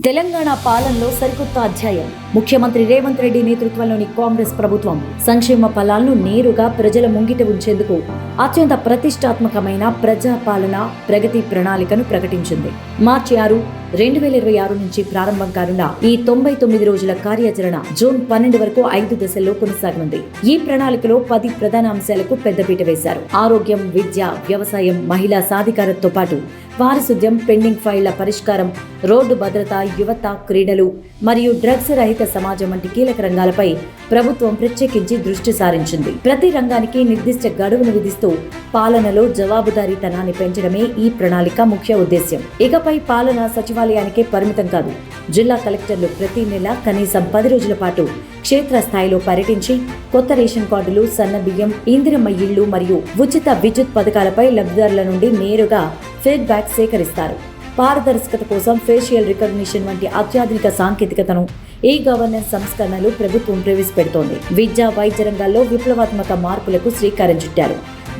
తెలంగాణ పాలనలో సరికొత్త అధ్యాయం. ముఖ్యమంత్రి రేవంత్ రెడ్డి నేతృత్వంలోని కాంగ్రెస్ ప్రభుత్వం సంక్షేమ ఫలాలను నేరుగా ప్రజల ముంగిట ఉంచేందుకు అత్యంత ప్రతిష్టాత్మకమైన ప్రజాపాలన ప్రగతి ప్రణాళికను ప్రకటించింది. మార్చి 6, 2026 నుంచి ప్రారంభం కానున్న ఈ 99 రోజుల కార్యాచరణ జూన్ 12 వరకు 5 దశల్లో కొనసాగనుంది. ఈ ప్రణాళికలో 10 ప్రధాన అంశాలకు పెద్దపీట వేశారు. ఆరోగ్యం, విద్య, వ్యవసాయం, మహిళా సాధికారతతో పాటు వారసత్వం, పెండింగ్ ఫైళ్ల పరిష్కారం, రోడ్డు భద్రత, యువత, క్రీడలు మరియు డ్రగ్స్ రహిత సమాజం వంటి కీలక రంగాలపై ప్రభుత్వం ప్రత్యేకించి దృష్టి సారించింది. ప్రతి రంగానికి నిర్దిష్ట గడువును విధిస్తూ పాలనలో జవాబుదారీతనాన్ని పెంచడమే ఈ ప్రణాళిక ముఖ్య ఉద్దేశ్యం. ఇకపై పాలన సచివాలయానికే పరిమితం కాదు. జిల్లా కలెక్టర్లు ప్రతి నెల కనీసం 10 రోజుల పాటు క్షేత్రస్థాయిలో పర్యటించి కొత్త రేషన్ కార్డులు, సన్న బియ్యం, ఇందిరమ్మ ఇళ్లు మరియు ఉచిత విద్యుత్ పథకాలపై లబ్ధిదారుల నుండి నేరుగా ఫీడ్బ్యాక్ సేకరిస్తారు. పారదర్శకత కోసం ఫేషియల్ రికగ్నిషన్ వంటి అత్యాధునిక సాంకేతికతను, ఈ గవర్నెన్స్ సంస్కరణలు ప్రభుత్వం ప్రవేశపెడుతోంది. విద్యా, వైద్య రంగాల్లో విప్లవాత్మక మార్పులకు శ్రీకారం చుట్టారు.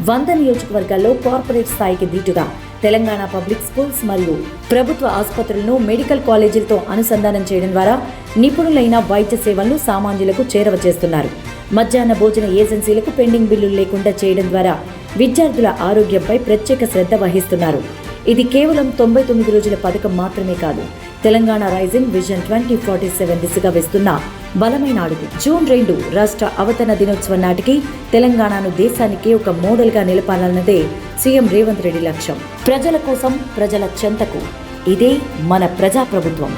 100 నియోజకవర్గాల్లో కార్పొరేట్ స్థాయికి దీటుగా తెలంగాణ పబ్లిక్ స్కూల్స్ మరియు ప్రభుత్వ ఆసుపత్రులను మెడికల్ కాలేజీలతో అనుసంధానం చేయడం ద్వారా నిపుణులైన వైద్య సేవలను సామాన్యులకు చేరవ చేస్తున్నారు. మధ్యాహ్న భోజన ఏజెన్సీలకు పెండింగ్ బిల్లులు లేకుండా చేయడం ద్వారా విద్యార్థుల ఆరోగ్యంపై ప్రత్యేక శ్రద్ధ వహిస్తున్నారు. ఇది కేవలం 99 రోజుల పథకం మాత్రమే కాదు, తెలంగాణ రైజింగ్ విజన్ 2047 దిశగా వేస్తున్న బలమైన అడుగు. జూన్ 2 రాష్ట్ర అవతరణ దినోత్సవం నాటికి తెలంగాణను దేశానికి ఒక మోడల్గా నిలపాలన్నదే సీఎం రేవంత్ రెడ్డి లక్ష్యం. ప్రజల కోసం, ప్రజల చెంతకు. ఇదే మన ప్రజాప్రభుత్వం.